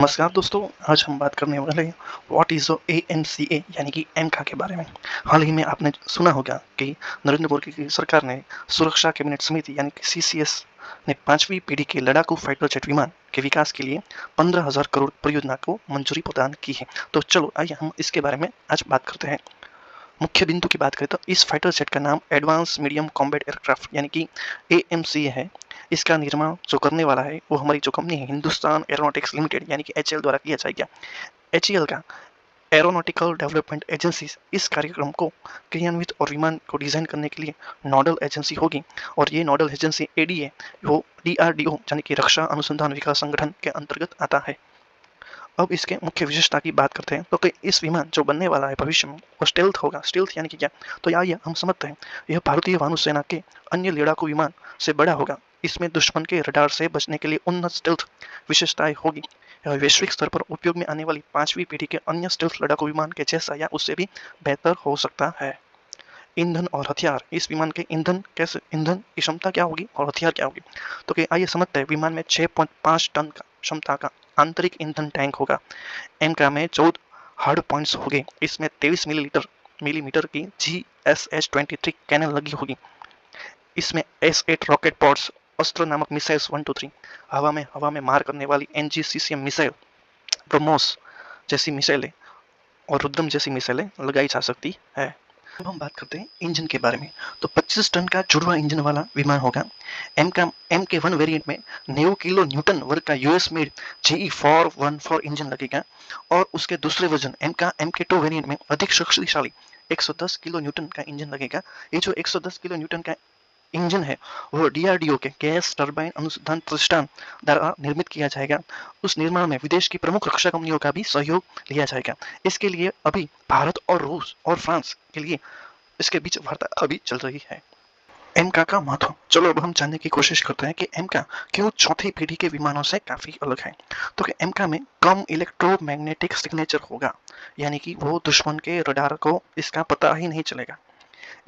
नमस्कार दोस्तों, आज हम बात करने वाले हैं व्हाट इज़ एएमसीए यानी कि एमका के बारे में। हाल ही में आपने सुना होगा कि नरेंद्र मोदी की सरकार ने सुरक्षा कैबिनेट समिति यानी कि सीसीएस ने 5वीं पीढ़ी के लड़ाकू फाइटर जेट विमान के विकास के लिए 15,000 करोड़ परियोजना को मंजूरी प्रदान की है। तो चलो आइए हम इसके बारे में आज बात करते हैं। मुख्य बिंदु की बात करें तो इस फाइटर जेट का नाम एडवांस मीडियम कॉम्बैट एयरक्राफ्ट यानी कि एएमसीए है। इसका निर्माण जो करने वाला है वो हमारी जो कंपनी है हिंदुस्तान एरोनॉटिक्स लिमिटेड यानी कि एचएएल द्वारा किया जाएगा। एचएएल का एरोनॉटिकल डेवलपमेंट एजेंसी इस कार्यक्रम को क्रियान्वित और विमान को डिजाइन करने के लिए नोडल एजेंसी होगी और ये नोडल एजेंसी एडीए वो डीआरडीओ यानी कि रक्षा अनुसंधान विकास संगठन के अंतर्गत आता है। अब इसके मुख्य विशेषता की बात करते हैं तो कि इस विमान जो बनने वाला है भविष्य में वो स्टेल्थ होगा। स्टेल्थ यानी कि क्या, तो आइए हम समझते हैं। यह भारतीय वायुसेना के अन्य लड़ाकू विमान से बड़ा होगा। इसमें दुश्मन के रडार से बचने के लिए उन्नत स्टेल्थ विशेषताएं होगी। यह वैश्विक स्तर पर उपयोग में आने वाली 5वीं पीढ़ी के अन्य स्टेल्थ लड़ाकू विमान के जैसा या उससे भी बेहतर हो सकता है। ईंधन और हथियार, इस विमान के ईंधन की क्षमता क्या होगी और हथियार क्या होगी, तो कि आइए समझते हैं। विमान में 6.5 टन का क्षमता का आंतरिक ईंधन टैंक होगा। एमका में 14 हार्ड पॉइंट्स होंगे। इसमें 23 मिलीमीटर की GSH-23 कैनन लगी होगी। इसमें S8 रॉकेट पॉड्स, अस्त्र नामक मिसाइल्स 1 2 3, हवा में मार करने वाली NGCCM मिसाइल, ब्रह्मोस जैसी मिसाइलें और रुद्रम जैसी मिसाइलें लगाई जा सकती है। अब हम बात करते हैं इंजन के बारे में। तो 25 टन का जुड़वा इंजन वाला विमान होगा। एम के वन वेरिएंट में 90 किलो न्यूटन वर्ग का यूएस मेड GE414 इंजन लगेगा और उसके दूसरे वर्जन एम के टू वेरिएंट में अधिक शक्तिशाली 110 किलो न्यूटन का इंजन लगेगा। ये जो 110 किलो न्यूटन का इंजन है वो डीआरडीओ के गैस टरबाइन अनुसंधान प्रतिष्ठान द्वारा निर्मित किया जाएगा। उस निर्माण में विदेश की प्रमुख रक्षा कंपनियों का भी सहयोग लिया जाएगा। इसके लिए अभी भारत और रूस और फ्रांस के लिए इसके बीच वार्ता अभी चल रही है। एमका का महत्व, चलो अब हम जानने की कोशिश करते हैं कि एमका क्यों चौथी पीढ़ी के विमानों से काफी अलग है। तो कि एमका में कम इलेक्ट्रोमैग्नेटिक सिग्नेचर होगा, यानी कि वो दुश्मन के रडार को इसका पता ही नहीं चलेगा।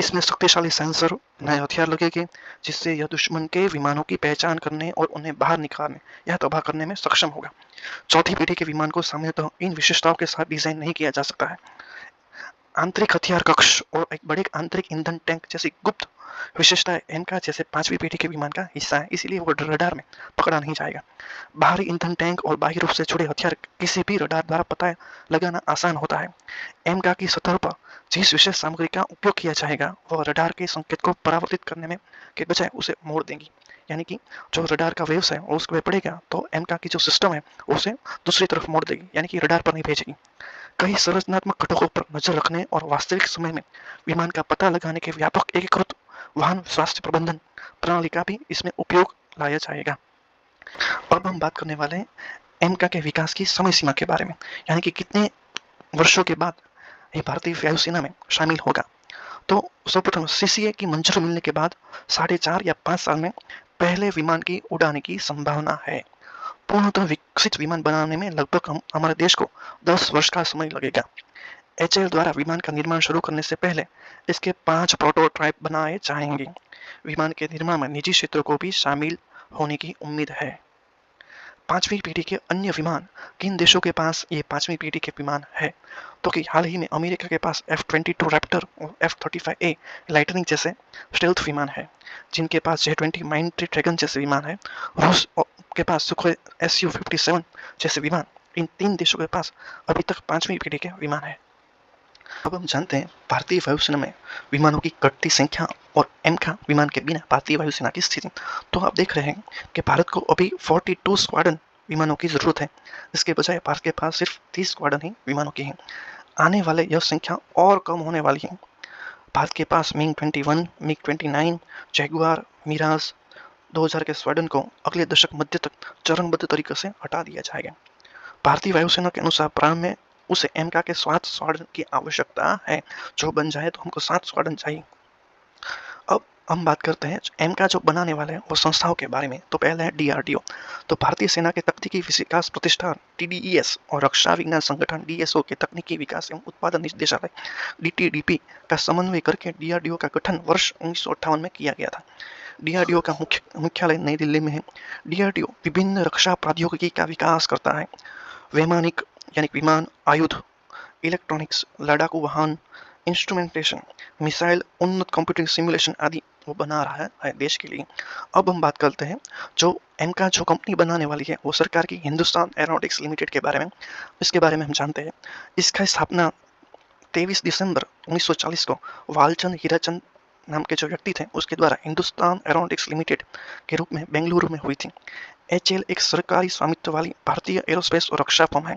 इसमें शक्तिशाली सेंसर नए हथियार लगेंगे जिससे यह दुश्मन के विमानों की पहचान करने और उन्हें बाहर निकालने या तबाह करने में सक्षम होगा। चौथी पीढ़ी के विमान को सामान्यतः इन विशेषताओं के साथ डिजाइन नहीं किया जा सकता है। आंतरिक हथियार कक्ष और एक बड़े आंतरिक ईंधन टैंक जैसी गुप्त विशेषताएं एमका जैसे 5वीं पीढ़ी के विमान का हिस्सा है, इसीलिए वो रडार में पकड़ा नहीं जाएगा। बाहरी ईंधन टैंक और बाह्य रूप से जुड़े हथियार किसी भी रडार द्वारा पता लगाना आसान होता है। एमका की सतह पर जिस विशेष सामग्री का उपयोग किया जाएगा वह रडार के संकेत को परावर्तित करने में के बजाय उसे मोड़ देंगी, यानी कि जो रडार का वेव्स है उस पर पड़ेगा तो एमका की जो सिस्टम है उसे दूसरी तरफ मोड़ देगी, यानी कि रडार पर नहीं भेजेगी। कई संरचनात्मक घटकों पर नजर रखने और वास्तविक समय में विमान का पता लगाने के व्यापक एकीकृत वाहन स्वास्थ्य प्रबंधन प्रणाली का भी इसमें उपयोग लाया जाएगा। अब हम बात करने वाले हैं एमका के विकास की समय सीमा के बारे में, यानी कि कितने वर्षों के बाद ये भारतीय वायुसेना में शामिल होगा। तो सर्वप्रथम सीसीए की मंजूरी मिलने के बाद 4.5 या 5 साल में पहले विमान की उड़ाने की संभावना है। पूर्णतः विकसित विमान बनाने में लगभग हमारे देश को 10 वर्ष का समय लगेगा। एचएएल द्वारा विमान का निर्माण शुरू करने से पहले इसके 5 प्रोटोटाइप बनाए जाएंगे। विमान के निर्माण में निजी क्षेत्रों को भी शामिल होने की उम्मीद है। 5वीं पीढ़ी के अन्य विमान, किन देशों के पास ये 5वीं पीढ़ी के विमान है, तो कि हाल ही में अमेरिका के पास F-22 रैप्टर और F-35A लाइटनिंग जैसे स्टेल्थ विमान है, जिनके पास J-20 माइंटी ड्रैगन जैसे विमान है। रूस के पास सुखोई Su-57 जैसे विमान। इन 3 देशों के पास अभी तक 5वीं पीढ़ी के विमान है। अब हम जानते हैं भारतीय वायुसेना में विमानों की घटती संख्या और एमका विमान के बिना भारतीय वायुसेना की स्थिति। तो आप देख रहे हैं कि भारत को अभी 42 स्क्वाड्रन विमानों की जरूरत है, इसके बजाय भारत के पास सिर्फ 30 स्क्वाड्रन ही विमानों की है। आने वाले यह संख्या और कम होने वाली है। भारत के पास MiG-21, MiG-29, जैगुआर, मिराज 2000 के स्क्वाड्रन को अगले दशक मध्य तक चरणबद्ध तरीके से हटा दिया जाएगा। भारतीय वायुसेना के अनुसार प्रारंभ में उसे एमका के 7 स्क्वाड्रन की आवश्यकता है। जो बन जाए तो हमको 7 स्क्वाड्रन चाहिए। अब हम बात करते हैं एमका जो बनाने वाले हैं वो संस्थाओं के बारे में। तो पहले है डीआरडीओ। तो भारतीय सेना के तकनीकी विकास प्रतिष्ठान TDES और रक्षा विज्ञान संगठन DSO के तकनीकी विकास एवं उत्पादन निदेशालय DTDP का समन्वय करके डीआरडीओ का गठन वर्ष 1958 में किया गया था। डीआरडीओ का मुख्यालय नई दिल्ली में है। डीआरडीओ विभिन्न रक्षा प्रौद्योगिकी का विकास करता है। वैमानिक यानी विमान, आयुध, इलेक्ट्रॉनिक्स, लड़ाकू वाहन, इंस्ट्रूमेंटेशन, मिसाइल, उन्नत कंप्यूटिंग सिमुलेशन आदि वो बना रहा है देश के लिए। अब हम बात करते हैं जो एमका जो कंपनी बनाने वाली है वो सरकार की हिंदुस्तान एरोनॉटिक्स लिमिटेड के बारे में। इसके बारे में हम जानते हैं। इसका स्थापना 23 दिसंबर 1940 को वालचंद हीराचंद नाम के जो व्यक्ति थे उसके द्वारा हिंदुस्तान एरोनॉटिक्स लिमिटेड के रूप में बेंगलुरु में हुई थी। एचएएल एक सरकारी स्वामित्व वाली भारतीय एरोस्पेस और रक्षा फर्म है।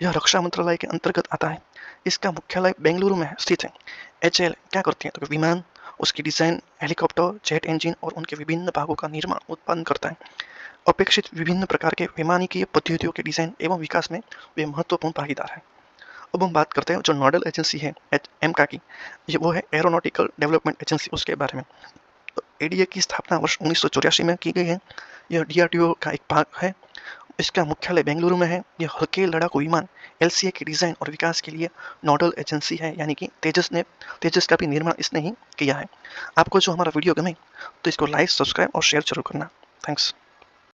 यह रक्षा मंत्रालय के अंतर्गत आता है। इसका मुख्यालय बेंगलुरु में स्थित है। एचएएल क्या करती है तो विमान, उसकी डिजाइन, हेलीकॉप्टर, जेट इंजन और उनके विभिन्न भागों का निर्माण उत्पादन करता है। अपेक्षित विभिन्न प्रकार के वैमानिकीय पद्धतियों के डिजाइन एवं विकास में वे महत्वपूर्ण भागीदार है। अब हम बात करते हैं जो नोडल एजेंसी है एमका की, ये वो है एरोनॉटिकल डेवलपमेंट एजेंसी, उसके बारे में। तो एडीए की स्थापना वर्ष 1984 में की गई है। यह डीआरडीओ का एक भाग है। इसका मुख्यालय बेंगलुरु में है। यह हल्के लड़ाकू विमान एलसीए के डिजाइन और विकास के लिए नोडल एजेंसी है, यानी कि तेजस का भी निर्माण इसने ही किया है। आपको जो हमारा वीडियो गमे तो इसको लाइक, सब्सक्राइब और शेयर जरूर करना। थैंक्स।